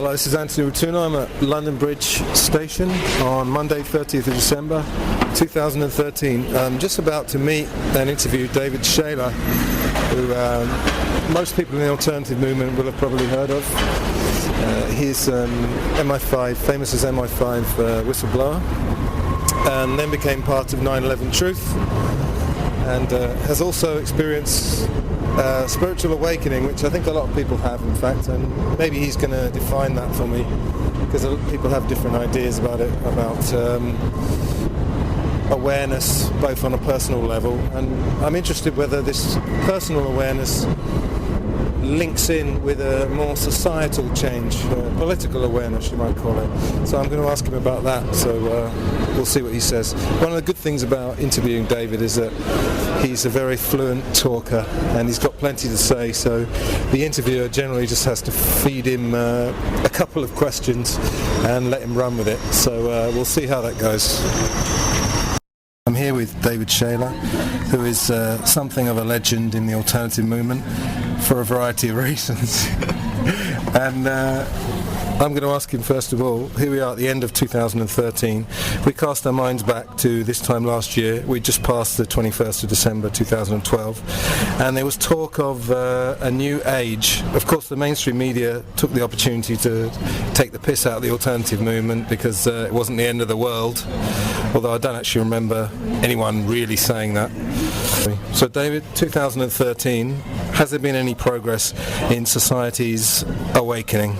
Hello, this is Antony Rotunno. I'm at London Bridge Station on Monday 30th of December 2013. I'm just about to meet and interview David Shayler, who most people in the alternative movement will have probably heard of. He's MI5, famous as MI5 whistleblower, and then became part of 9/11 Truth, and has also experienced spiritual awakening, which I think a lot of people have, in fact, and maybe he's going to define that for me, because people have different ideas about it, about awareness, both on a personal level, and I'm interested whether this personal awareness links in with a more societal change, political awareness you might call it. So I'm going to ask him about that, so we'll see what he says. One of the good things about interviewing David is that he's a very fluent talker and he's got plenty to say, so the interviewer generally just has to feed him a couple of questions and let him run with it. So we'll see how that goes. I'm here with David Shayler, who is something of a legend in the alternative movement for a variety of reasons. And I'm going to ask him first of all, here we are at the end of 2013. We cast our minds back to this time last year. We just passed the 21st of December 2012, and there was talk of a new age. Of course, the mainstream media took the opportunity to take the piss out of the alternative movement because it wasn't the end of the world, although I don't actually remember anyone really saying that. So David, 2013, has there been any progress in society's awakening?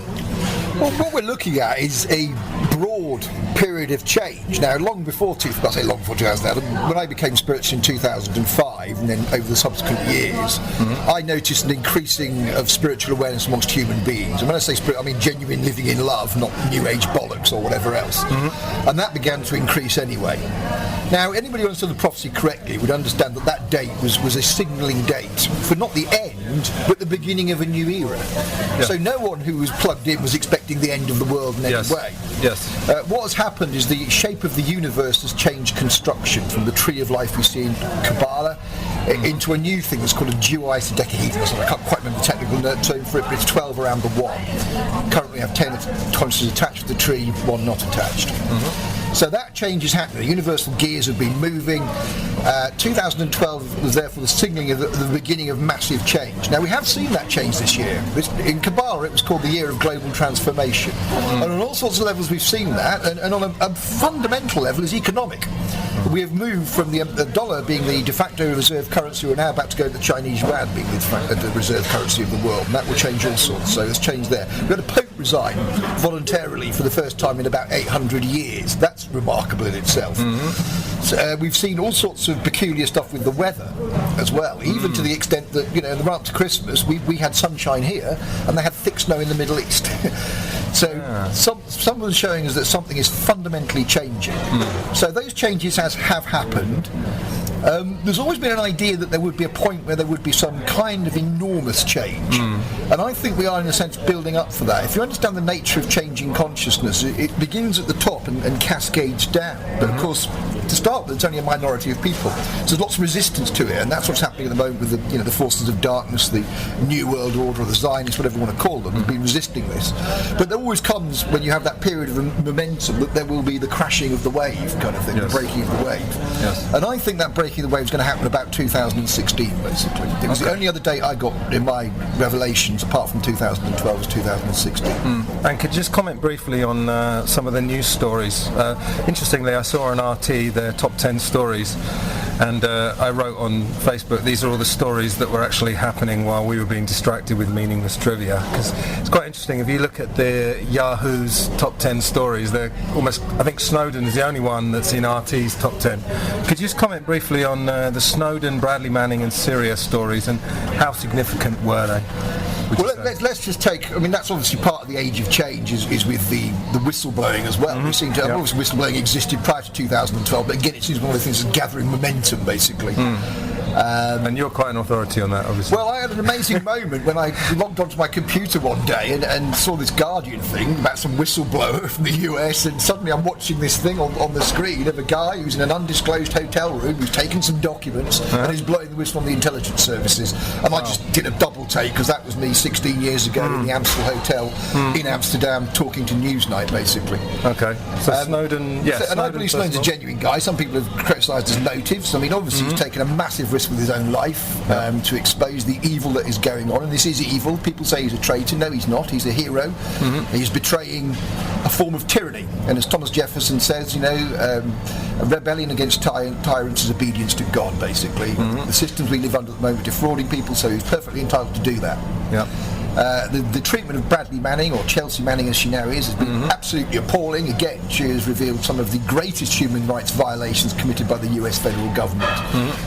Well, what we're looking at is a broad period of change. Now, long before 2011, when I became spiritual in 2005, and then over the subsequent years, I noticed an increasing of spiritual awareness amongst human beings. And when I say spirit, I mean genuine living in love, not New Age bollocks or whatever else. And that began to increase anyway. Now, anybody who understood the prophecy correctly would understand that that date was a signalling date for not the end, but the beginning of a new era. Yeah. So no one who was plugged in was expecting the end of the world in any way. Yes. What has happened is the shape of the universe has changed construction from the tree of life we see in Kabbalah into a new thing that's called a duodecahedron. I can't quite remember the technical term for it, but it's 12 around the one. Currently we have 10 consciousness attached to the tree, one not attached. So that change is happening. The universal gears have been moving. 2012 was therefore the signalling of the beginning of massive change. Now we have seen that change this year. In Kabbalah it was called the year of global transformation. And on all sorts of levels we've seen that, and on a fundamental level is economic. We have moved from the dollar being the de facto reserve currency, we're now about to go to the Chinese yuan being the reserve currency of the world, and that will change all sorts, so there's change there. We had a Pope resign voluntarily for the first time in about 800 years. That's remarkable in itself. So, we've seen all sorts of peculiar stuff with the weather as well, even to the extent that, in the run up to Christmas we had sunshine here and they had thick snow in the Middle East. So someone's showing us that something is fundamentally changing. So those changes have happened. There's always been an idea that there would be a point where there would be some kind of enormous change, and I think we are in a sense building up for that. If you understand the nature of changing consciousness, it begins at the top and cascades down, but of course to start with it's only a minority of people, so there's lots of resistance to it, and that's what's happening at the moment with the forces of darkness, the New World Order, or the Zionists, whatever you want to call them, have been resisting this. But there always comes, when you have that period of momentum, that there will be the crashing of the wave kind of thing, the breaking of the wave. And I think that breaking of the wave is going to happen about 2016 basically. It was the only other date I got in my revelations apart from 2012 was 2016. And could you just comment briefly on some of the news stories? Interestingly, I saw on RT their top 10 stories, and I wrote on Facebook, these are all the stories that were actually happening while we were being distracted with meaningless trivia, because it's quite interesting. If you look at the Yahoo's top 10 stories, they're almost, I think Snowden is the only one that's in RT's top 10. Could you just comment briefly on the Snowden, Bradley Manning and Syria stories, and how significant were they? Well, let's just take, that's obviously part of the age of change is with the whistleblowing as well. We seem to have, obviously whistleblowing existed prior to 2012, but again it seems one of the things that's gathering momentum basically. And you're quite an authority on that, obviously. Well, I had an amazing moment when I logged onto my computer one day and saw this Guardian thing about some whistleblower from the US, and suddenly I'm watching this thing on the screen of a guy who's in an undisclosed hotel room who's taken some documents and he's blowing the whistle on the intelligence services. And I just did a double take, because that was me 16 years ago in the Amstel Hotel in Amsterdam talking to Newsnight, basically. Okay. So Snowden, yes. And I believe Snowden's a genuine guy. Some people have criticised his motives. I mean, obviously he's taken a massive risk with his own life to expose the evil that is going on, and this is evil. People say he's a traitor. No, he's not. He's a hero. He's betraying a form of tyranny, and as Thomas Jefferson says, a rebellion against tyrants is obedience to God, basically. The systems we live under at the moment are defrauding people, so he's perfectly entitled to do that. The treatment of Bradley Manning, or Chelsea Manning as she now is, has been absolutely appalling. Again, she has revealed some of the greatest human rights violations committed by the US federal government,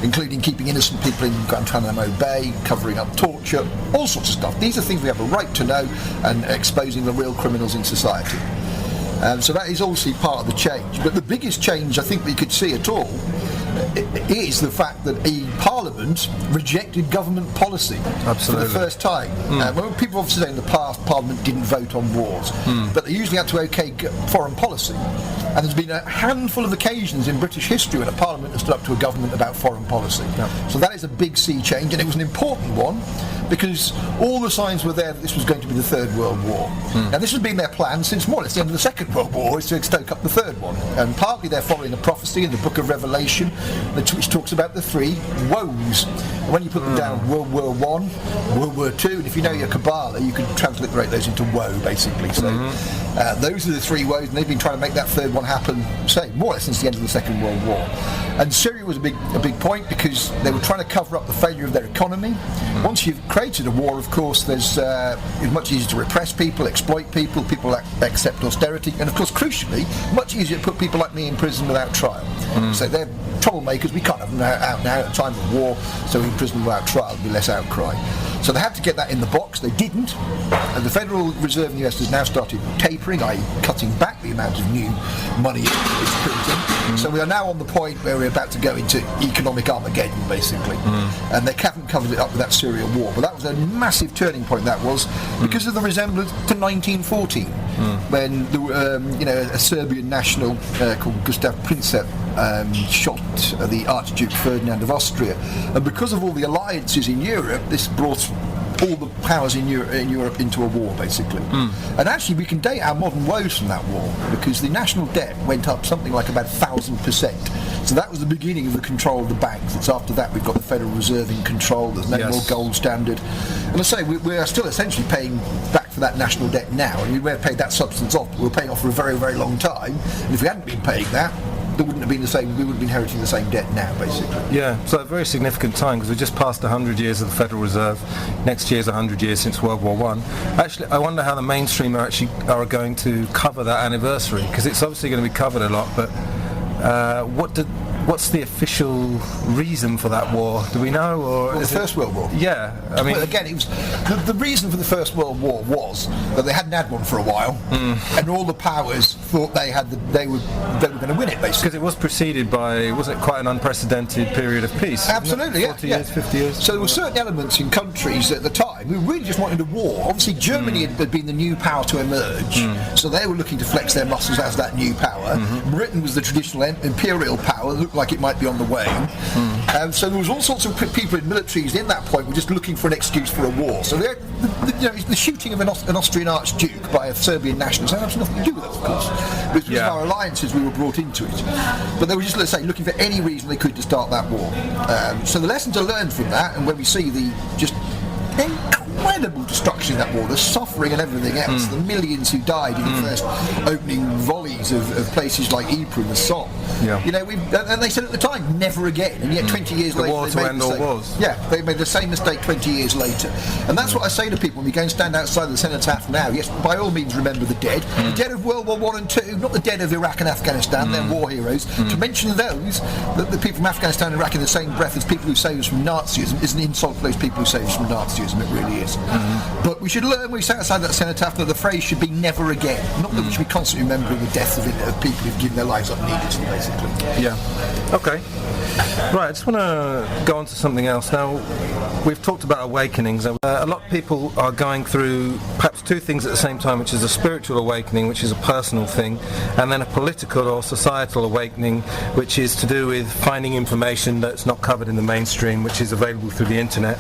including keeping innocent people in Guantanamo Bay, covering up torture, all sorts of stuff. These are things we have a right to know, and exposing the real criminals in society. So that is obviously part of the change. But the biggest change I think we could see at all is the fact that Parliament rejected government policy for the first time. Well, people obviously say in the past Parliament didn't vote on wars, but they usually had to okay foreign policy. And there's been a handful of occasions in British history when a Parliament has stood up to a government about foreign policy. So that is a big sea change, and it was an important one, because all the signs were there that this was going to be the Third World War. Now, this has been their plan since more or less the end of the Second World War, is to stoke up the third one. And partly they're following a prophecy in the Book of Revelation, which talks about the three woes. And when you put them down, World War I, World War II, and if you know your Kabbalah, you can transliterate those into woe, basically. So those are the three woes, and they've been trying to make that third one happen, say, more or less since the end of the Second World War. And Syria was a big point, because they were trying to cover up the failure of their economy. Once you've created a war, of course, it's much easier to repress people, exploit people that accept austerity, and of course, crucially, much easier to put people like me in prison without trial. So they're troublemakers. We can't have them out now at a time of war, so in prison without trial would be less outcry. So they had to get that in the box. They didn't, and the Federal Reserve in the US has now started tapering, i.e. cutting back the amount of new money it's printing. So we are now on the point where we're about to go into economic Armageddon, basically. And they haven't covered it up with that Syria war, but that was a massive turning point, that was, because of the resemblance to 1914, when a Serbian national called Gustav Princip shot the Archduke Ferdinand of Austria, and because of all the alliances in Europe, this brought all the powers in Europe into a war, basically. And actually we can date our modern woes from that war, because the national debt went up something like about 1,000%. So that was the beginning of the control of the banks. It's after that we've got the Federal Reserve in control, there's no more gold standard. And I say, we are still essentially paying back for that national debt now, and we may have paid that substance off, but we were paying off for a very, very long time, and if we hadn't been paying that, there wouldn't have been the same. We would have been inheriting the same debt now, basically. Yeah, so a very significant time, because we just passed 100 years of the Federal Reserve. Next year's 100 years since World War I. Actually, I wonder how the mainstream are going to cover that anniversary, because it's obviously going to be covered a lot. But what's the official reason for that war? Do we know? Or the First World War? Yeah, I mean, well, again, it was the reason for the First World War was that they hadn't had one for a while, and all the powers thought they were going to win it, basically. Because it was preceded by, wasn't it quite an unprecedented period of peace? Absolutely, 40 years, 50 years. So there were certain elements in countries at the time who really just wanted a war. Obviously, Germany had been the new power to emerge, so they were looking to flex their muscles as that new power. Britain was the traditional imperial power, looked like it might be on the wane. So there was all sorts of people in militaries in that point were just looking for an excuse for a war. So the shooting of an Austrian Archduke by a Serbian national had absolutely nothing to do with it, of course. But it was our alliances we were brought into it. But they were just, let's say, looking for any reason they could to start that war. So the lessons are learned from that, and when we see the just incredible destruction in that war, the suffering and everything else, the millions who died in the first opening volleys of places like Ypres and the Somme. And they said at the time, never again, and yet 20 years later, war to end all wars. Yeah, they made the same mistake 20 years later. And that's what I say to people when we go and stand outside the cenotaph now. Yes, by all means remember the dead. The dead of World War I and II, not the dead of Iraq and Afghanistan, they're war heroes. To mention those, the people from Afghanistan and Iraq in the same breath as people who saved us from Nazism is an insult to those people who saved us from Nazism, it really is. years. But we should learn, we set aside that cenotaph, that the phrase should be never again. Not that we should be constantly remembering the deaths of people who've given their lives up needlessly, basically. Yeah. Okay. Right, I just want to go on to something else. Now, we've talked about awakenings. A lot of people are going through perhaps two things at the same time, which is a spiritual awakening, which is a personal thing, and then a political or societal awakening, which is to do with finding information that's not covered in the mainstream, which is available through the internet.